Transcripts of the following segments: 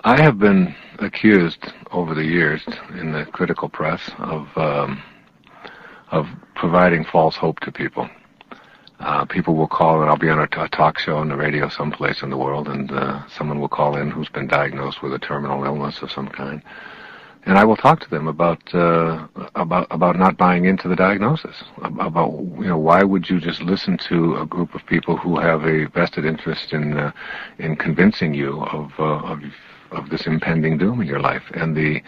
I have been accused over the years in the critical press of providing false hope to people. People will call, and I'll be on a talk show on the radio someplace in the world, and someone will call in who's been diagnosed with a terminal illness of some kind, and I will talk to them about not buying into the diagnosis. About why would you just listen to a group of people who have a vested interest in convincing you of this impending doom in your life, and the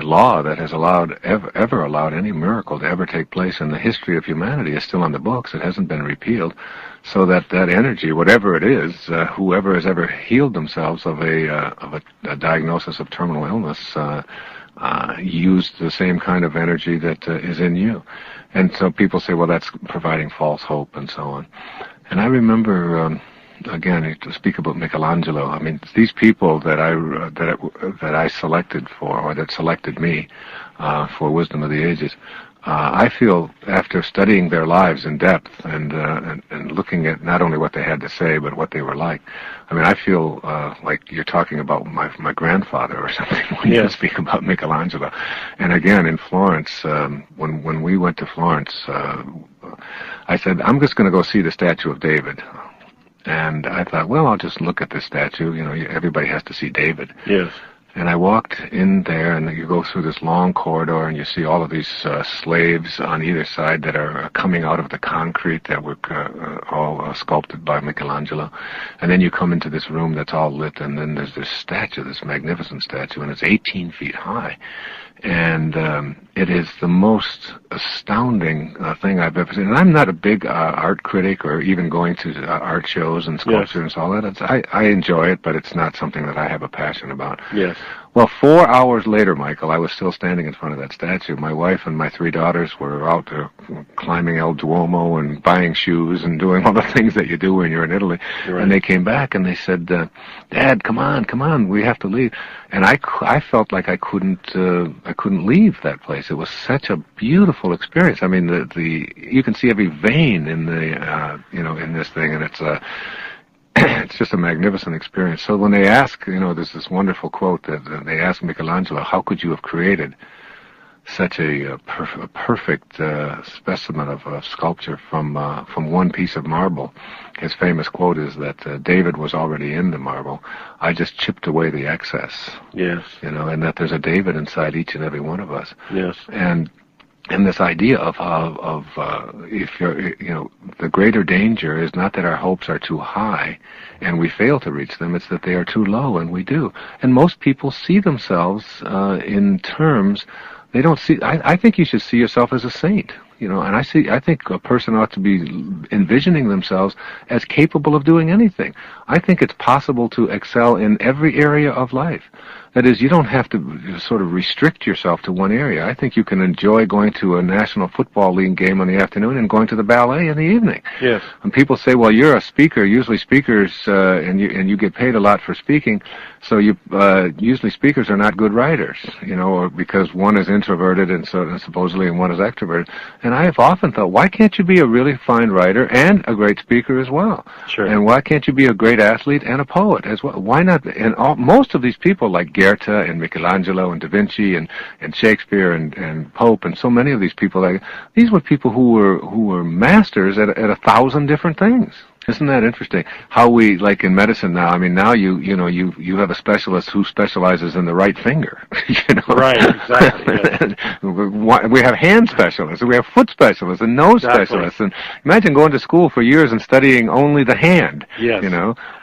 law that has ever allowed any miracle to ever take place in the history of humanity is still on the books. It hasn't been repealed, so that energy, whatever it is, whoever has ever healed themselves of a diagnosis of terminal illness, used the same kind of energy that is in you. And so people say, well, that's providing false hope and so on. And I remember. Again, to speak about Michelangelo, I mean, these people that I selected for, or that selected me for Wisdom of the Ages, I feel after studying their lives in depth and looking at not only what they had to say, but what they were like. I mean, I feel like you're talking about my grandfather or something when you speak about Michelangelo. And again, in Florence, when we went to Florence, I said, I'm just going to go see the statue of David. And I thought, well, I'll just look at this statue. Everybody has to see David. Yes. And I walked in there, and you go through this long corridor, and you see all of these slaves on either side that are coming out of the concrete that were all sculpted by Michelangelo. And then you come into this room that's all lit, and then there's this statue, this magnificent statue, and it's 18 feet high. And it is the most astounding thing I've ever seen. And I'm not a big art critic or even going to art shows and sculpture and all that. I enjoy it, but it's not something that I have a passion about. Yes. Well, 4 hours later, Michael, I was still standing in front of that statue. My wife and my 3 daughters were out there climbing El Duomo and buying shoes and doing all the things that you do when you're in Italy. Right. And they came back and they said, Dad, come on, we have to leave. And I felt like I couldn't leave that place. It was such a beautiful experience. I mean, you can see every vein in in this thing, and it's just a magnificent experience. So when they ask, there's this wonderful quote that they ask Michelangelo, how could you have created such a perfect specimen of sculpture from one piece of marble? His famous quote is that David was already in the marble. I just chipped away the excess. Yes. And that there's a David inside each and every one of us. Yes. And this idea of if you're, the greater danger is not that our hopes are too high and we fail to reach them, it's that they are too low and we do. And most people see themselves in terms, they don't see, I think you should see yourself as a saint. And I think a person ought to be envisioning themselves as capable of doing anything. I think it's possible to excel in every area of life. That is, you don't have to sort of restrict yourself to one area. I think you can enjoy going to a National Football League game in the afternoon and going to the ballet in the evening. Yes. And people say, well, you're a speaker. Usually speakers, and you get paid a lot for speaking, so usually speakers are not good writers, or because one is introverted and supposedly and one is extroverted. And I have often thought, why can't you be a really fine writer and a great speaker as well? Sure. And why can't you be a great athlete and a poet as well? Why not? And most of these people, like Goethe and Michelangelo and Da Vinci and Shakespeare and Pope and so many of these people, these were people who were masters at 1,000 different things. Isn't that interesting? How we, like in medicine now, I mean, now you have a specialist who specializes in the right finger, Right, exactly. Yes. We have hand specialists, we have foot specialists and nose specialists, and imagine going to school for years and studying only the hand, yes.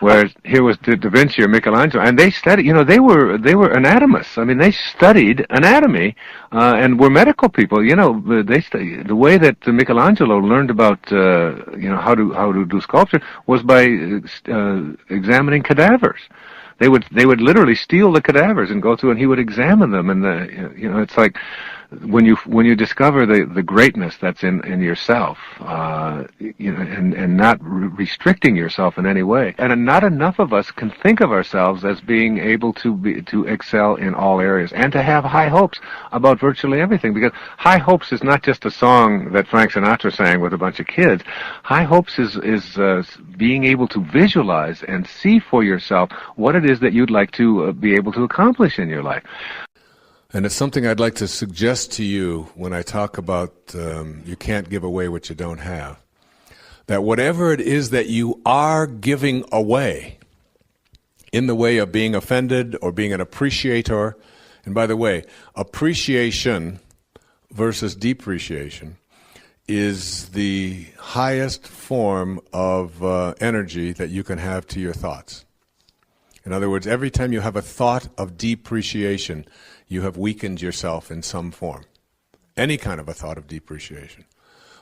Whereas here was Da Vinci or Michelangelo, and they studied, they were anatomists. I mean, they studied anatomy, and were medical people, they studied, the way that Michelangelo learned about, how to do sculpture was by examining cadavers. They would literally steal the cadavers and go through, and he would examine them. And it's like when you discover the greatness that's in yourself, and not restricting yourself in any way. And not enough of us can think of ourselves as being able to excel in all areas and to have high hopes about virtually everything. Because high hopes is not just a song that Frank Sinatra sang with a bunch of kids. High hopes is being able to visualize and see for yourself what it it is that you'd like to be able to accomplish in your life. And it's something I'd like to suggest to you when I talk about you can't give away what you don't have. That whatever it is that you are giving away in the way of being offended or being an appreciator, and by the way, appreciation versus depreciation is the highest form of energy that you can have to your thoughts. In other words, every time you have a thought of depreciation, you have weakened yourself in some form. Any kind of a thought of depreciation.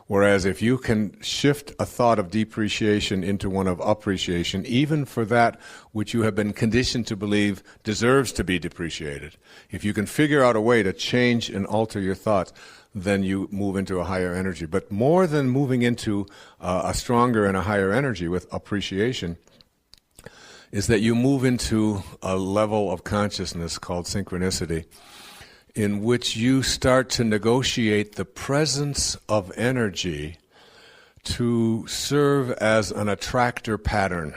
Whereas if you can shift a thought of depreciation into one of appreciation, even for that which you have been conditioned to believe deserves to be depreciated, if you can figure out a way to change and alter your thoughts, then you move into a higher energy. But more than moving into a stronger and a higher energy with appreciation, is that you move into a level of consciousness called synchronicity, in which you start to negotiate the presence of energy to serve as an attractor pattern.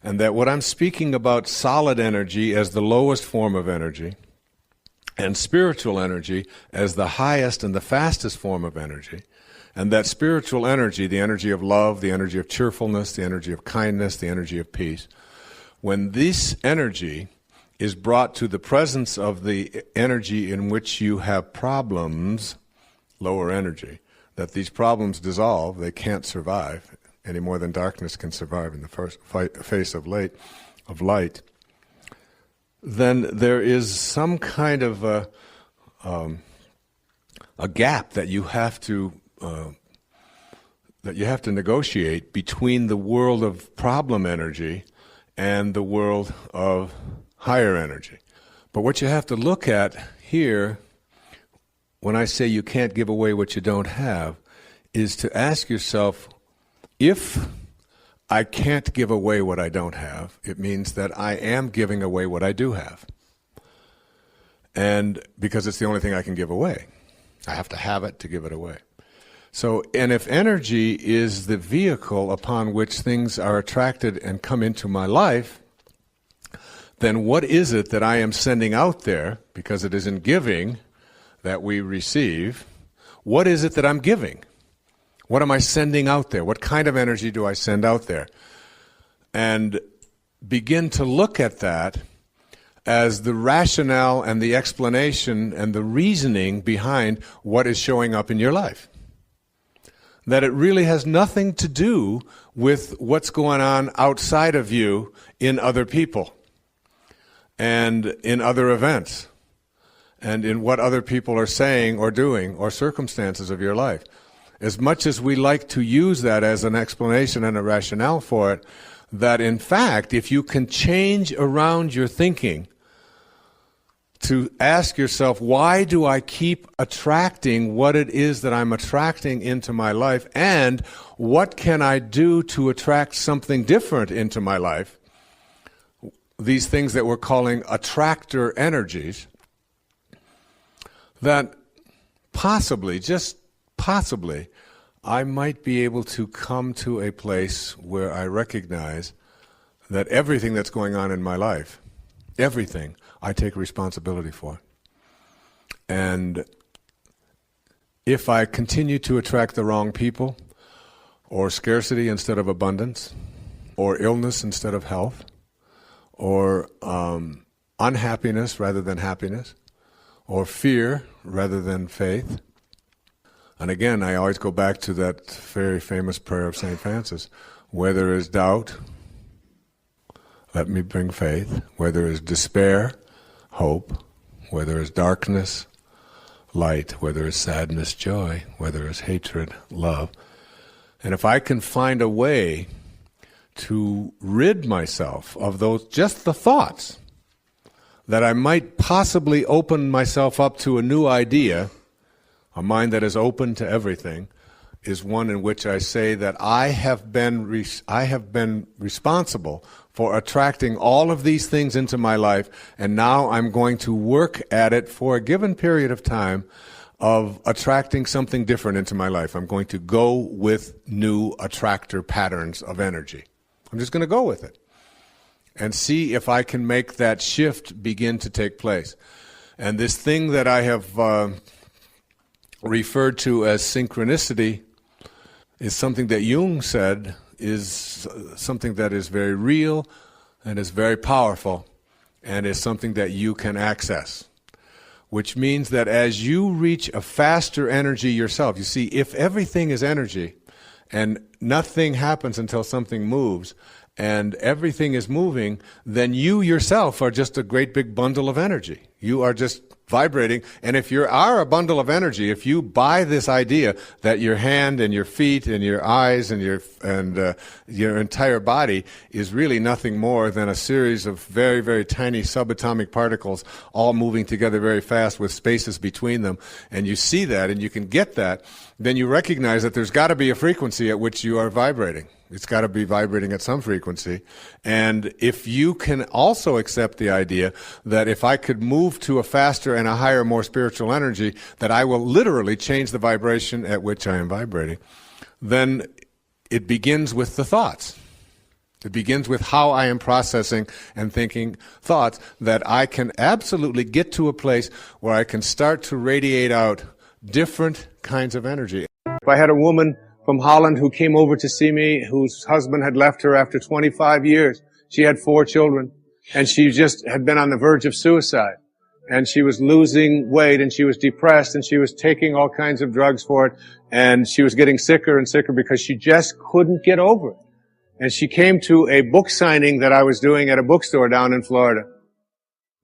And that what I'm speaking about, solid energy as the lowest form of energy, and spiritual energy as the highest and the fastest form of energy, and that spiritual energy, the energy of love, the energy of cheerfulness, the energy of kindness, the energy of peace, when this energy is brought to the presence of the energy in which you have problems, lower energy, that these problems dissolve, they can't survive any more than darkness can survive in the face of light, then there is some kind of a gap that you have to negotiate between the world of problem energy and the world of higher energy. But what you have to look at here, when I say you can't give away what you don't have, is to ask yourself, if I can't give away what I don't have, it means that I am giving away what I do have. And because it's the only thing I can give away. I have to have it to give it away. So, and if energy is the vehicle upon which things are attracted and come into my life, then what is it that I am sending out there, because it is in giving that we receive, what is it that I'm giving? What am I sending out there? What kind of energy do I send out there? And begin to look at that as the rationale and the explanation and the reasoning behind what is showing up in your life. That it really has nothing to do with what's going on outside of you in other people and in other events and in what other people are saying or doing or circumstances of your life. As much as we like to use that as an explanation and a rationale for it, that in fact, if you can change around your thinking to ask yourself, why do I keep attracting what it is that I'm attracting into my life, and what can I do to attract something different into my life? These things that we're calling attractor energies, that possibly, just possibly, I might be able to come to a place where I recognize that everything that's going on in my life, everything, I take responsibility for. And if I continue to attract the wrong people, or scarcity instead of abundance, or illness instead of health, or unhappiness rather than happiness, or fear rather than faith. And again, I always go back to that very famous prayer of St. Francis, where there is doubt, let me bring faith. Where there is despair, hope. Where there is darkness, light. Where there is sadness, joy. Where there is hatred, love. And if I can find a way to rid myself of those, just the thoughts, that I might possibly open myself up to a new idea, a mind that is open to everything, is one in which I say that I have been responsible for attracting all of these things into my life, and now I'm going to work at it for a given period of time of attracting something different into my life. I'm going to go with new attractor patterns of energy. I'm just going to go with it. and see if I can make that shift begin to take place. And this thing that I have referred to as synchronicity is something that Jung said is something that is very real and is very powerful and is something that you can access. Which means that as you reach a faster energy yourself, you see, if everything is energy and nothing happens until something moves and everything is moving, then you yourself are just a great big bundle of energy. You are just vibrating. And if you are a bundle of energy, if you buy this idea that your hand and your feet and your eyes and your entire body is really nothing more than a series of very, very tiny subatomic particles all moving together very fast with spaces between them, and you see that and you can get that, then you recognize that there's got to be a frequency at which you are vibrating. It's got to be vibrating at some frequency. And if you can also accept the idea that if I could move to a faster and a higher, more spiritual energy, that I will literally change the vibration at which I am vibrating, then it begins with the thoughts. It begins with how I am processing and thinking thoughts, that I can absolutely get to a place where I can start to radiate out different kinds of energy. If I had a woman from Holland who came over to see me, whose husband had left her after 25 years. She had 4 children, and she just had been on the verge of suicide. And she was losing weight, and she was depressed, and she was taking all kinds of drugs for it, and she was getting sicker and sicker because she just couldn't get over it. And she came to a book signing that I was doing at a bookstore down in Florida.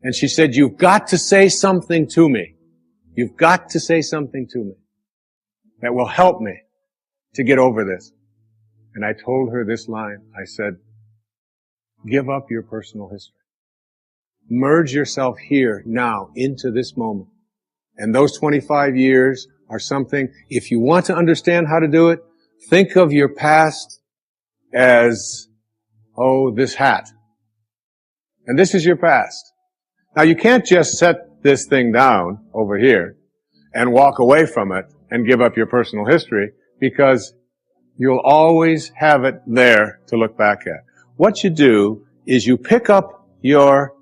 And she said, "You've got to say something to me. You've got to say something to me that will help me to get over this." And I told her this line. I said, "Give up your personal history. Merge yourself here, now, into this moment. And those 25 years are something, if you want to understand how to do it, think of your past as, this hat. And this is your past. Now you can't just set this thing down over here and walk away from it and give up your personal history, because you'll always have it there to look back at. What you do is you pick up your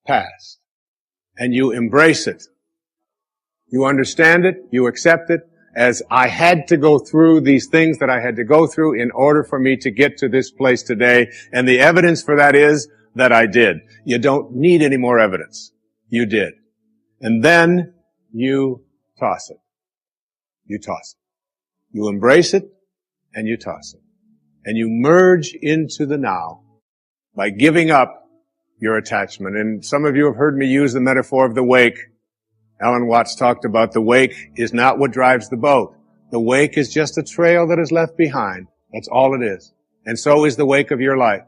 past and you embrace it. You understand it, you accept it, as I had to go through these things that I had to go through in order for me to get to this place today, and the evidence for that is that I did. You don't need any more evidence. You did. And then you toss it. You toss it. You embrace it, and you toss it. And you merge into the now by giving up your attachment. And some of you have heard me use the metaphor of the wake. Alan Watts talked about the wake is not what drives the boat. The wake is just a trail that is left behind. That's all it is. And so is the wake of your life.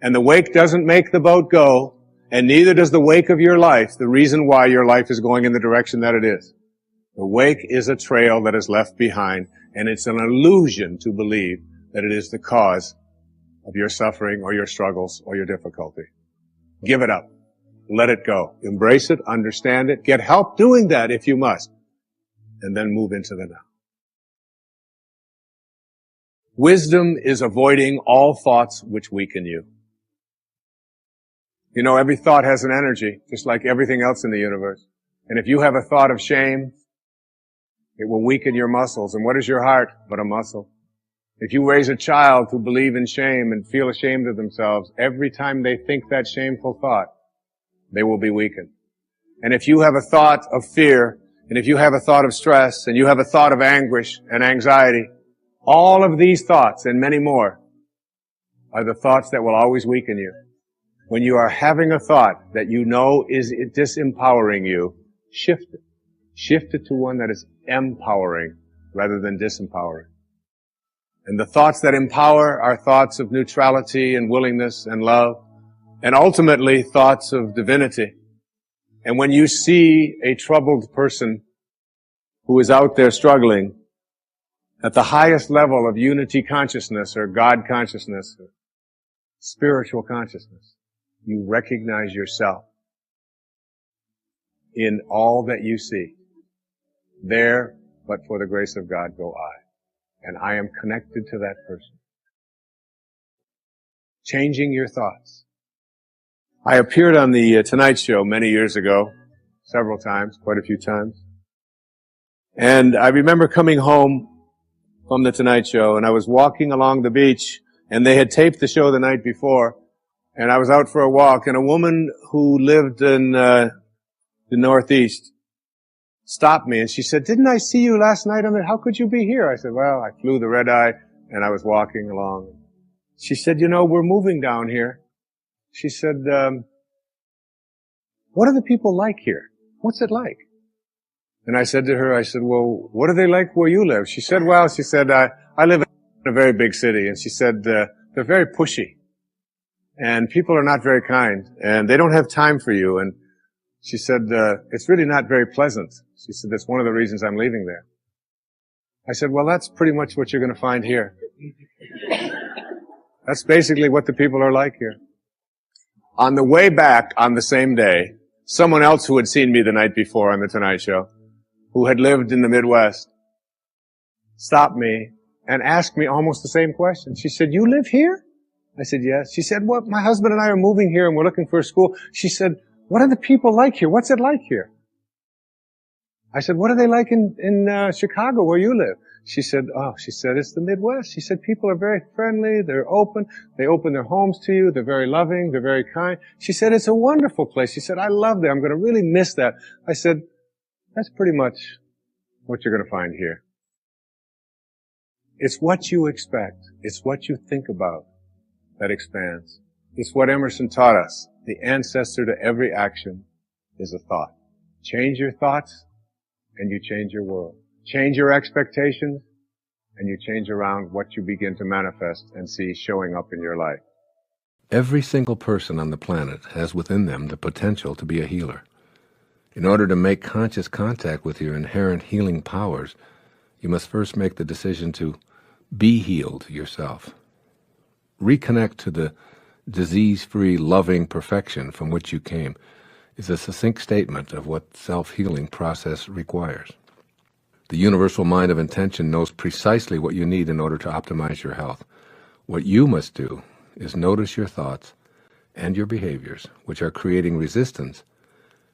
And the wake doesn't make the boat go, and neither does the wake of your life, the reason why your life is going in the direction that it is. The wake is a trail that is left behind, and it's an illusion to believe that it is the cause of your suffering or your struggles or your difficulty. Give it up. Let it go. Embrace it, understand it, get help doing that if you must, and then move into the now. Wisdom is avoiding all thoughts which weaken you. You know, every thought has an energy, just like everything else in the universe. And if you have a thought of shame, it will weaken your muscles. And what is your heart but a muscle? If you raise a child to believe in shame and feel ashamed of themselves, every time they think that shameful thought, they will be weakened. And if you have a thought of fear, and if you have a thought of stress, and you have a thought of anguish and anxiety, all of these thoughts and many more are the thoughts that will always weaken you. When you are having a thought that you know is disempowering you, shift it. Shift it to one that is empowering rather than disempowering. And the thoughts that empower are thoughts of neutrality and willingness and love, and ultimately thoughts of divinity. And when you see a troubled person who is out there struggling at the highest level of unity consciousness or God consciousness, or spiritual consciousness, you recognize yourself in all that you see. There, but for the grace of God, go I. And I am connected to that person. Changing your thoughts. I appeared on the Tonight Show many years ago, several times, quite a few times. And I remember coming home from the Tonight Show, and I was walking along the beach, and they had taped the show the night before, and I was out for a walk, and a woman who lived in the Northeast stopped me, and she said, "Didn't I see you last night on the, how could you be here?" I said, "Well, I flew the red eye, and I was walking along." She said, "You know, we're moving down here." She said, "What are the people like here? What's it like?" And I said to her, I said, "Well, what are they like where you live?" She said, "Well," she said, I live in a very big city." And she said, "They're very pushy. And people are not very kind. And they don't have time for you." And she said, "It's really not very pleasant." She said, "That's one of the reasons I'm leaving there." I said, "Well, that's pretty much what you're going to find here." That's basically what the people are like here. On the way back on the same day, someone else who had seen me the night before on the Tonight Show, who had lived in the Midwest, stopped me and asked me almost the same question. She said, "You live here?" I said, "Yes." She said, "Well, my husband and I are moving here and we're looking for a school." She said, "What are the people like here? What's it like here?" I said, "What are they like in Chicago where you live?" She said, "It's the Midwest." She said, "People are very friendly, they're open, they open their homes to you, they're very loving, they're very kind." She said, "It's a wonderful place." She said, "I love that. I'm going to really miss that." I said, "That's pretty much what you're going to find here." It's what you expect. It's what you think about that expands. It's what Emerson taught us. The ancestor to every action is a thought. Change your thoughts, and you change your world. Change your expectations, and you change around what you begin to manifest and see showing up in your life. Every single person on the planet has within them the potential to be a healer. In order to make conscious contact with your inherent healing powers, you must first make the decision to be healed yourself. Reconnect to the disease-free, loving perfection from which you came is a succinct statement of what self-healing process requires. The universal mind of intention knows precisely what you need in order to optimize your health. What you must do is notice your thoughts and your behaviors, which are creating resistance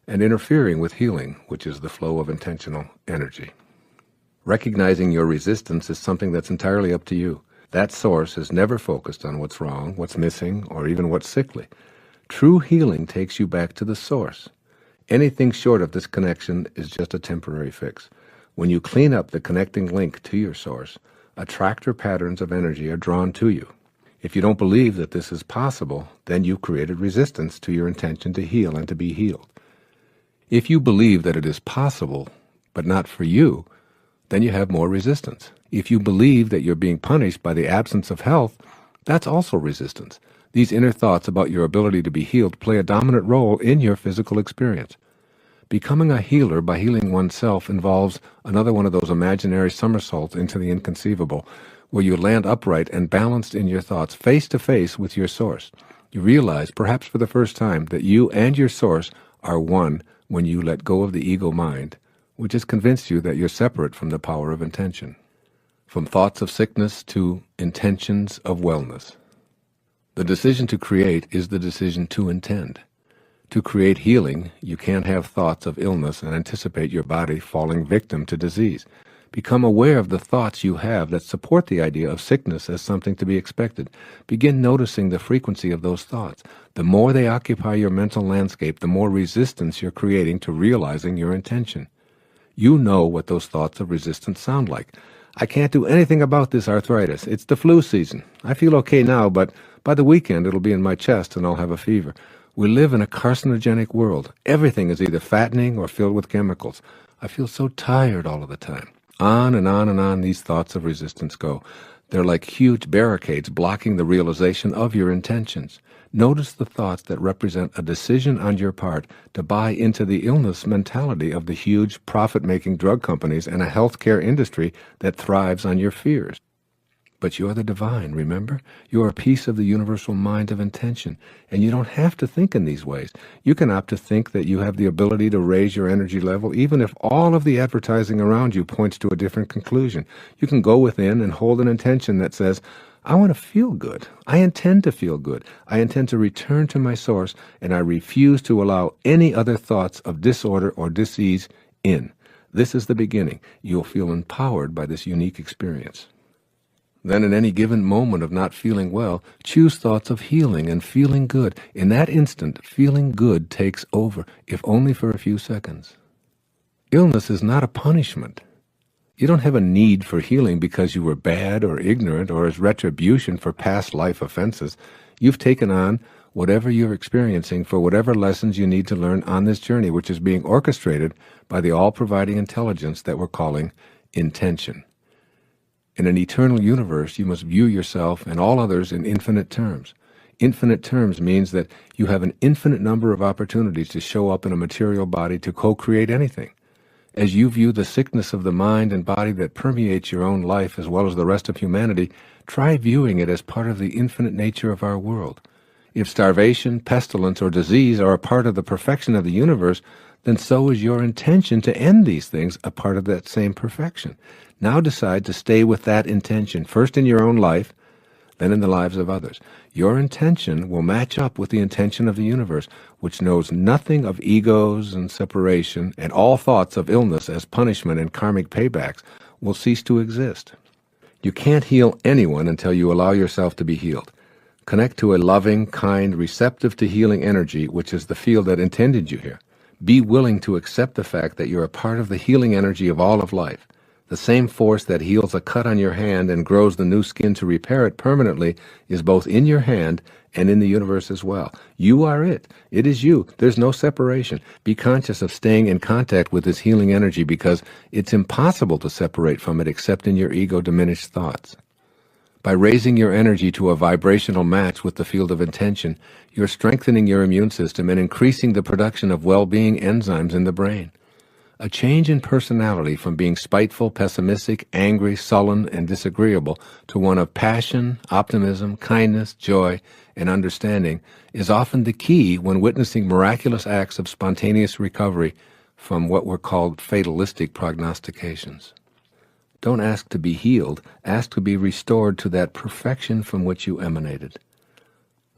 and interfering with healing, which is the flow of intentional energy. Recognizing your resistance is something that's entirely up to you. That source is never focused on what's wrong, what's missing, or even what's sickly. True healing takes you back to the source. Anything short of this connection is just a temporary fix. When you clean up the connecting link to your source, attractor patterns of energy are drawn to you. If you don't believe that this is possible, then you've created resistance to your intention to heal and to be healed. If you believe that it is possible, but not for you, then you have more resistance. If you believe that you're being punished by the absence of health, that's also resistance. These inner thoughts about your ability to be healed play a dominant role in your physical experience. Becoming a healer by healing oneself involves another one of those imaginary somersaults into the inconceivable, where you land upright and balanced in your thoughts, face to face with your source. You realize, perhaps for the first time, that you and your source are one when you let go of the ego mind, which has convinced you that you're separate from the power of intention. From thoughts of sickness to intentions of wellness. The decision to create is the decision to intend. To create healing, you can't have thoughts of illness and anticipate your body falling victim to disease. Become aware of the thoughts you have that support the idea of sickness as something to be expected. Begin noticing the frequency of those thoughts. The more they occupy your mental landscape, the more resistance you're creating to realizing your intention. You know what those thoughts of resistance sound like. "I can't do anything about this arthritis. It's the flu season. I feel okay now, but by the weekend it'll be in my chest and I'll have a fever." We live in a carcinogenic world. Everything is either fattening or filled with chemicals. I feel so tired all of the time. On and on and on these thoughts of resistance go. They're like huge barricades blocking the realization of your intentions. Notice the thoughts that represent a decision on your part to buy into the illness mentality of the huge profit-making drug companies and a healthcare industry that thrives on your fears. But you're the divine, remember? You're a piece of the universal mind of intention, and you don't have to think in these ways. You can opt to think that you have the ability to raise your energy level, even if all of the advertising around you points to a different conclusion. You can go within and hold an intention that says, I want to feel good. I intend to feel good. I intend to return to my source, and I refuse to allow any other thoughts of disorder or disease in. This is the beginning. You'll feel empowered by this unique experience. Then in any given moment of not feeling well, choose thoughts of healing and feeling good. In that instant, feeling good takes over, if only for a few seconds. Illness is not a punishment. You don't have a need for healing because you were bad or ignorant or as retribution for past life offenses. You've taken on whatever you're experiencing for whatever lessons you need to learn on this journey, which is being orchestrated by the all-providing intelligence that we're calling intention. In an eternal universe, you must view yourself and all others in infinite terms. Infinite terms means that you have an infinite number of opportunities to show up in a material body to co-create anything. As you view the sickness of the mind and body that permeates your own life as well as the rest of humanity, try viewing it as part of the infinite nature of our world. If starvation, pestilence, or disease are a part of the perfection of the universe, then so is your intention to end these things a part of that same perfection. Now decide to stay with that intention, first in your own life, then in the lives of others. Your intention will match up with the intention of the universe, which knows nothing of egos and separation, and all thoughts of illness as punishment and karmic paybacks will cease to exist. You can't heal anyone until you allow yourself to be healed. Connect to a loving, kind, receptive to healing energy, which is the field that intended you here. Be willing to accept the fact that you're a part of the healing energy of all of life. The same force that heals a cut on your hand and grows the new skin to repair it permanently is both in your hand and in the universe as well. You are it. It is you. There's no separation. Be conscious of staying in contact with this healing energy because it's impossible to separate from it except in your ego-diminished thoughts. By raising your energy to a vibrational match with the field of intention, you're strengthening your immune system and increasing the production of well-being enzymes in the brain. A change in personality from being spiteful, pessimistic, angry, sullen, and disagreeable to one of passion, optimism, kindness, joy, and understanding is often the key when witnessing miraculous acts of spontaneous recovery from what were called fatalistic prognostications. Don't ask to be healed, ask to be restored to that perfection from which you emanated.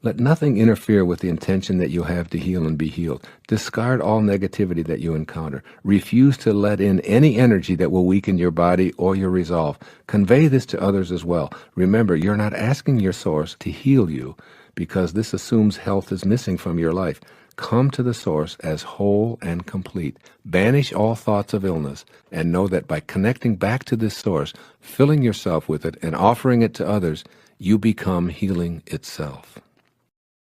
Let nothing interfere with the intention that you have to heal and be healed. Discard all negativity that you encounter. Refuse to let in any energy that will weaken your body or your resolve. Convey this to others as well. Remember, you're not asking your source to heal you because this assumes health is missing from your life. Come to the source as whole and complete. Banish all thoughts of illness and know that by connecting back to this source, filling yourself with it and offering it to others, you become healing itself.